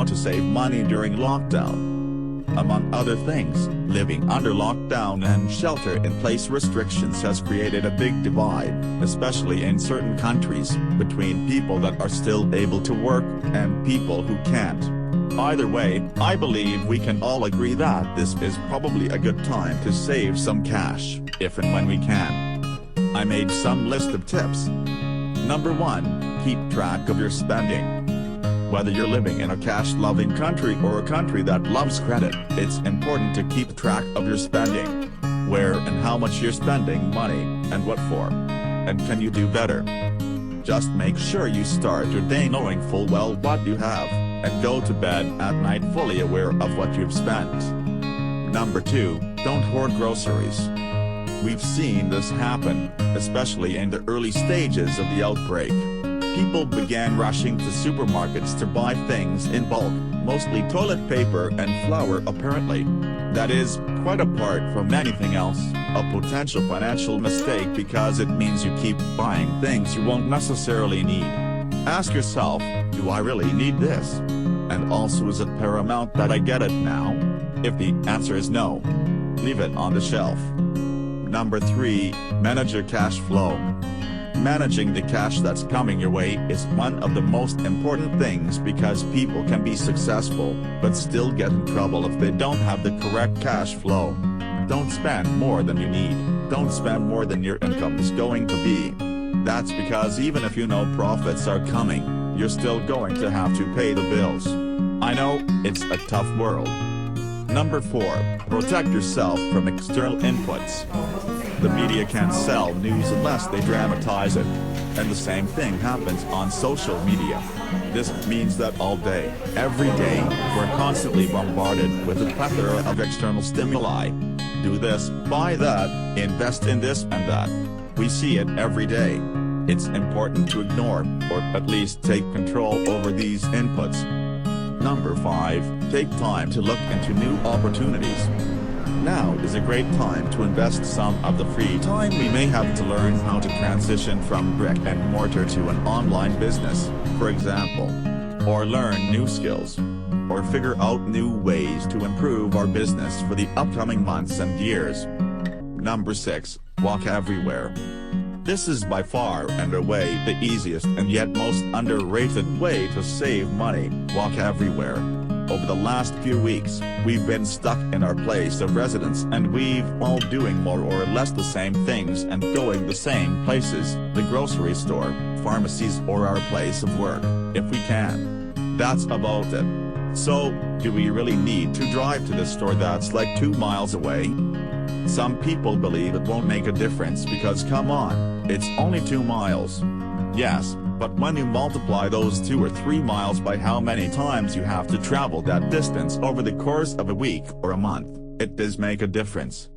to save money during lockdown. Among other things, living under lockdown and shelter-in-place restrictions has created a big divide, especially in certain countries, between people that are still able to work and people who can't. Either way, I believe we can all agree that this is probably a good time to save some cash, if and when we can. I made some list of tips. Number 1, keep track of your spending. Whether you're living in a cash-loving country or a country that loves credit, it's important to keep track of your spending. Where and how much you're spending money, and what for. And can you do better? Just make sure you start your day knowing full well what you have, and go to bed at night fully aware of what you've spent. Number 2, don't hoard groceries. We've seen this happen, especially in the early stages of the outbreak. People began rushing to supermarkets to buy things in bulk, mostly toilet paper and flour apparently. That is, quite apart from anything else, a potential financial mistake because it means you keep buying things you won't necessarily need. Ask yourself, do I really need this? And also, is it paramount that I get it now? If the answer is no, leave it on the shelf. Number 3, manage your cash flow. Managing the cash that's coming your way is one of the most important things because people can be successful, but still get in trouble if they don't have the correct cash flow. Don't spend more than you need. Don't spend more than your income is going to be. That's because even if you know profits are coming, you're still going to have to pay the bills. I know, it's a tough world. Number 4, protect yourself from external inputs. The media can't sell news unless they dramatize it. And the same thing happens on social media. This means that all day, every day, we're constantly bombarded with a plethora of external stimuli. Do this, buy that, invest in this and that. We see it every day. It's important to ignore, or at least take control over these inputs. Number 5, take time to look into new opportunities. Now is a great time to invest some of the free time we may have to learn how to transition from brick and mortar to an online business, for example. Or learn new skills. Or figure out new ways to improve our business for the upcoming months and years. Number 6, walk everywhere. This is by far and away the easiest and yet most underrated way to save money. Walk everywhere. Over the last few weeks, we've been stuck in our place of residence and we've all doing more or less the same things and going the same places, the grocery store, pharmacies or our place of work, if we can. That's about it. So, do we really need to drive to the store that's like 2 miles away? Some people believe it won't make a difference because come on, it's only 2 miles. Yes, but when you multiply those 2 or 3 miles by how many times you have to travel that distance over the course of a week or a month, it does make a difference.